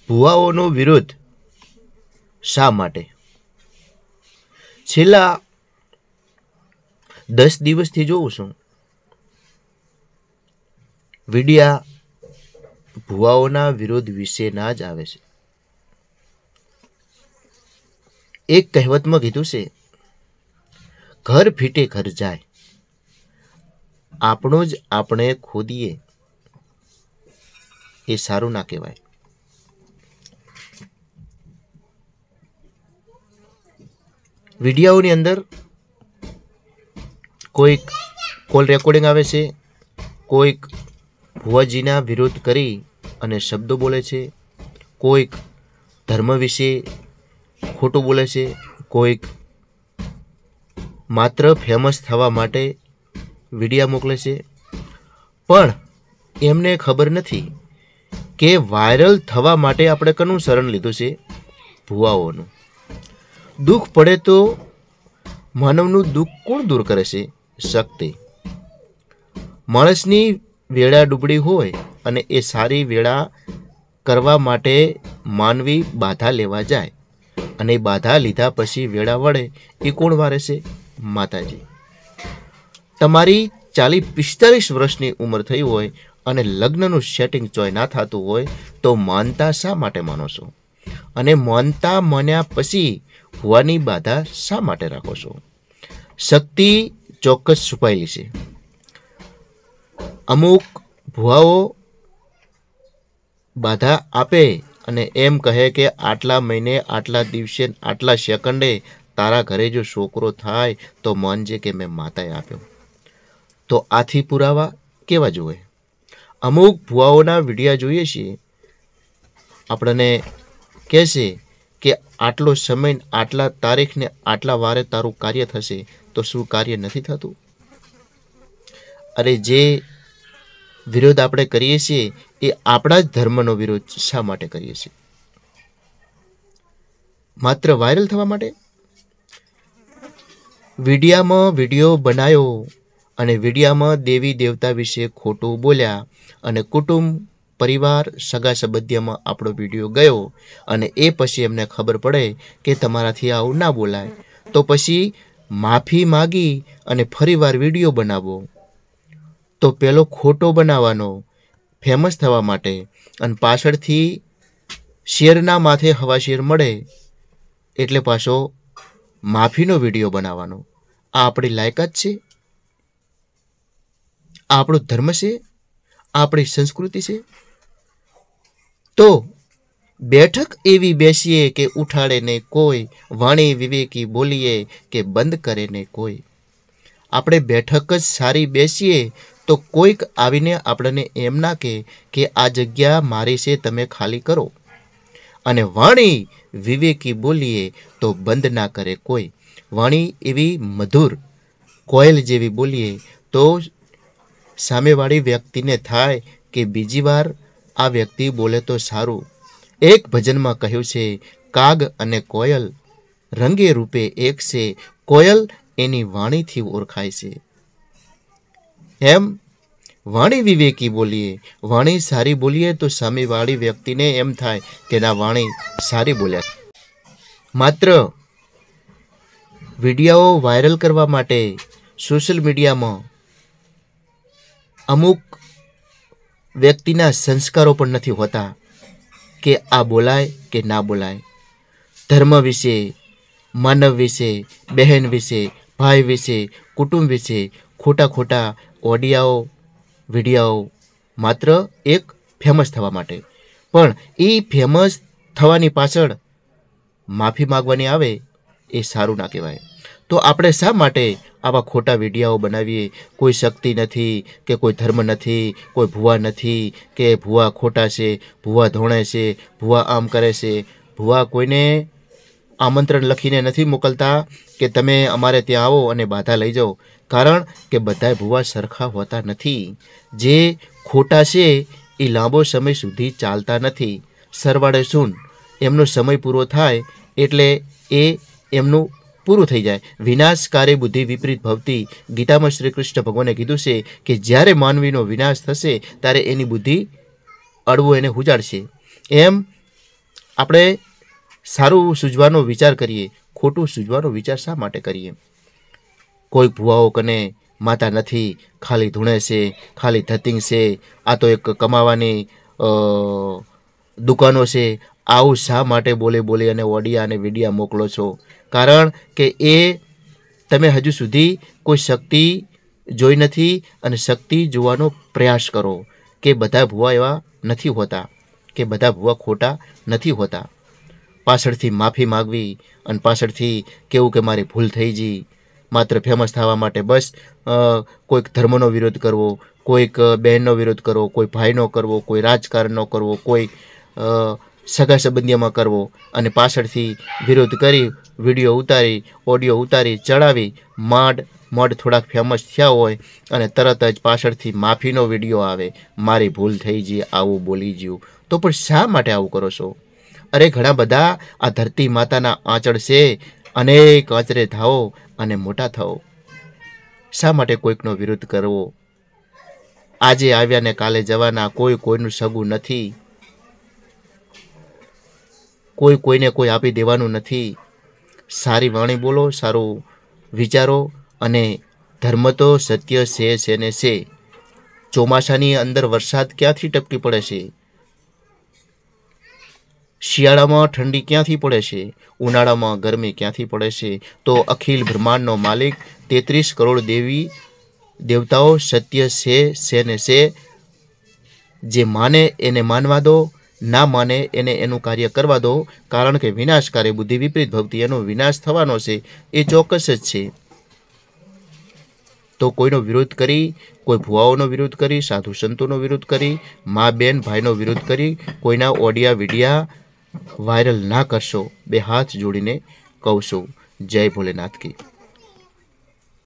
ભુવાઓનો વિરોધ શા માટે? છેલ્લા 10 દિવસથી જોઉં છું વિડિયા ભુવાઓના વિરોધ વિશેના જ આવે છે. એક કહેવતમાં કીધું છે, ઘર ફીટે ઘર જાય, આપણો જ આપણે ખોદીએ એ સારું ના કહેવાય. વિડિયાઓની અંદર કોઈક કોલ રેકોર્ડિંગ આવે છે, કોઈક ભુવાજીના વિરોધ કરી અને શબ્દો બોલે છે, કોઈક ધર્મ વિશે ખોટું બોલે છે, કોઈક માત્ર ફેમસ થવા માટે વિડિયા મોકલે છે. પણ એમને ખબર નથી કે વાયરલ થવા માટે આપણે કોનું શરણ લીધું છે? ભુવાઓનું. દુઃખ પડે તો માનવનું દુઃખ કોણ દૂર કરે છે? શક્તિ. માણસની વેળા ડૂબડી હોય અને એ સારી વેળા કરવા માટે માનવી બાધા લેવા જાય અને બાધા લીધા પછી વેળા વળે એ કોણ વારે છે? માતાજી. તમારી 40-45 વર્ષની ઉંમર થઈ હોય અને લગ્નનું સેટિંગ ચોય ના થતું હોય તો માનતા શા માટે માનો છો? અને માનતા માન્યા પછી ભુવાની બાધા શા માટે રાખો છો? શક્તિ ચોક્કસ છુપાયેલી છે. અમુક ભુવાઓ બાધા આપે અને એમ કહે કે આટલા મહિને, આટલા દિવસે, આટલા સેકન્ડે તારા ઘરે જો છોકરો થાય તો માનજે કે મેં માતાએ આપ્યો. તો આથી પુરાવા કેવા જોઈએ? અમુક ભુવાઓના વિડિયા જોઈએ છીએ, આપણને કહેશે કે આટલો સમય, આટલા તારીખને આટલા વારે તારું કાર્ય થશે. તો શું કાર્ય નથી થતું? અરે જે વિરોધ આપણે કરીએ છીએ એ આપણા જ ધર્મનો વિરોધ શા માટે કરીએ છીએ? માત્ર વાયરલ થવા માટે? વિડિયામાં વિડીયો બનાવ્યો અને વિડિયામાં દેવી દેવતા વિશે ખોટું બોલ્યા અને કુટુંબ, પરિવાર, સગા સંબંધીમાં આપણો વિડીયો ગયો અને એ પછી એમને ખબર પડે કે તમારાથી આવું ના બોલાય, તો પછી માફી માગી અને ફરીવાર વિડીયો બનાવવો. તો પેલો ખોટો બનાવવાનો ફેમસ થવા માટે અને પાછળથી શેરના માથે હવા શેર મળે એટલે પાછો માફીનો વિડીયો બનાવવાનો. આ આપણી લાયકાત છે? આ આપણો ધર્મ છે? આપણી સંસ્કૃતિ છે? તો બેઠક એવી બેસીએ કે ઉઠાડે ને કોઈ, વાણી વિવેકી બોલીએ કે બંધ કરે ને કોઈ. આપણે બેઠક જ સારી બેસીએ તો કોઈક આવીને આપણને એમ ના કે આ જગ્યા મારી છે, તમે ખાલી કરો. અને વાણી વિવેકી બોલીએ તો બંધ ના કરે કોઈ. વાણી એવી મધુર કોયલ જેવી બોલીએ તો સામેવાળી વ્યક્તિને થાય કે બીજી વાર આ વ્યક્તિ બોલે તો સારું. એક ભજનમાં કહ્યું છે, કાગ અને કોયલ રંગે રૂપે એક છે, કોયલ એની વાણીથી ઓળખાય છે. એમ વાણી વિવેકી બોલીએ, વાણી સારી બોલીએ તો સામેવાળી વ્યક્તિને એમ થાય કે ના, વાણી સારી બોલ્યા. માત્ર વિડિયાઓ વાયરલ કરવા માટે સોશિયલ મીડિયામાં અમુક વ્યક્તિના સંસ્કારો પણ નથી હોતા કે આ બોલાય કે ના બોલાય. ધર્મ વિશે, માનવ વિશે, બહેન વિશે, ભાઈ વિશે, કુટુંબ વિશે ખોટા ખોટા ઓડિયાઓ, વિડિયાઓ માત્ર એક ફેમસ થવા માટે. પણ એ ફેમસ થવાની પાછળ માફી માગવાની આવે એ સારું ના કહેવાય. તો આપણે શા માટે આવા ખોટા વિડિયાઓ બનાવીએ? કોઈ શક્તિ નથી કે કોઈ ધર્મ નથી, કોઈ ભુવા નથી કે ભુવા ખોટા છે, ભુવા ધોણે છે, ભુવા આમ કરે છે. ભુવા કોઈને આમંત્રણ લખીને નથી મોકલતા કે તમે અમારે ત્યાં આવો અને બાધા લઈ જાઓ. કારણ કે બધાય ભુવા સરખા હોતા નથી. જે ખોટા છે એ લાંબો સમય સુધી ચાલતા નથી. સરવાળે શું એમનો સમય પૂરો થાય એટલે એ એમનું પૂરું થઈ જાય. વિનાશકારી બુદ્ધિ વિપરીત ભવતી. ગીતામાં શ્રી કૃષ્ણ ભગવાને કીધું છે કે જ્યારે માનવીનો વિનાશ થશે ત્યારે એની બુદ્ધિ અડવો એને હુજાડશે. એમ આપણે સારું સૂઝવાનો વિચાર કરીએ, ખોટું સૂઝવાનો વિચાર શા માટે કરીએ? કોઈ ભુવાઓ કને માતા નથી, ખાલી ધૂણે છે, ખાલી ધતિંગ છે, આ તો એક કમાવાની દુકાનો છે, આવું શા માટે બોલી અને ઓડિયા અને વિડિયા મોકલો છો? કારણ કે એ તમે હજુ સુધી કોઈ શક્તિ જોઈ નથી અને શક્તિ જોવાનો પ્રયાસ કરો કે બધા ભુવા એવા નથી હોતા, કે બધા ભુવા ખોટા નથી હોતા. પાછળથી માફી માગવી અને પાછળથી કેવું કે મારી ભૂલ થઈ ગઈ, માત્ર ફેમસ થવા માટે બસ કોઈક ધર્મનો વિરોધ કરવો, કોઈક બહેનનો વિરોધ કરવો, કોઈ ભાઈનો કરવો, કોઈ રાજકારણનો કરવો, કોઈ સગા સંબંધીઓમાં કરવો અને પાછળથી વિરોધ કરી વિડીયો ઉતારી, ઓડિયો ઉતારી, ચડાવી, માંડ થોડાક ફેમસ થયા હોય અને તરત જ પાછળથી માફીનો વિડીયો આવે, મારી ભૂલ થઈ ગઈ, આવું બોલી ગયું. તો પણ શા માટે આવું કરો છો? અરે ઘણા બધા આ ધરતી માતાના આંચળ છે, અનેક આંચળે થાઓ અને મોટા થાઓ. શા માટે કોઈકનો વિરોધ કરવો? આજે આવ્યા ને કાલે જવાના, કોઈ કોઈનું સગું નથી, કોઈ કોઈને કોઈ આપી દેવાનું નથી. સારી વાણી બોલો, સારું વિચારો અને ધર્મ તો સત્ય છે ને છે. ચોમાસાની અંદર વરસાદ ક્યાંથી ટપકી પડે છે? શિયાળામાં ઠંડી ક્યાંથી પડે છે? ઉનાળામાં ગરમી ક્યાંથી પડે છે? તો અખિલ બ્રહ્માંડનો માલિક 33 કરોડ દેવી દેવતાઓ સત્ય છે ને છે. જે માને એને માનવા દો, ના માને એને એનું કાર્ય કરવા દો. કારણ કે વિનાશકારી બુદ્ધિ વિપરીત ભક્તિ, એનો વિનાશ થવાનો છે, એ ચોક્કસ જ છે. તો કોઈનો વિરોધ કરી, કોઈ ભુવાઓનો વિરોધ કરી, સાધુ સંતોનો વિરોધ કરી, મા બેન ભાઈનો વિરોધ કરી, કોઈના ઓડિયા વિડિયા વાયરલ ના કરશો. બે હાથ જોડીને કહું છું, જય ભોલેનાથ કી.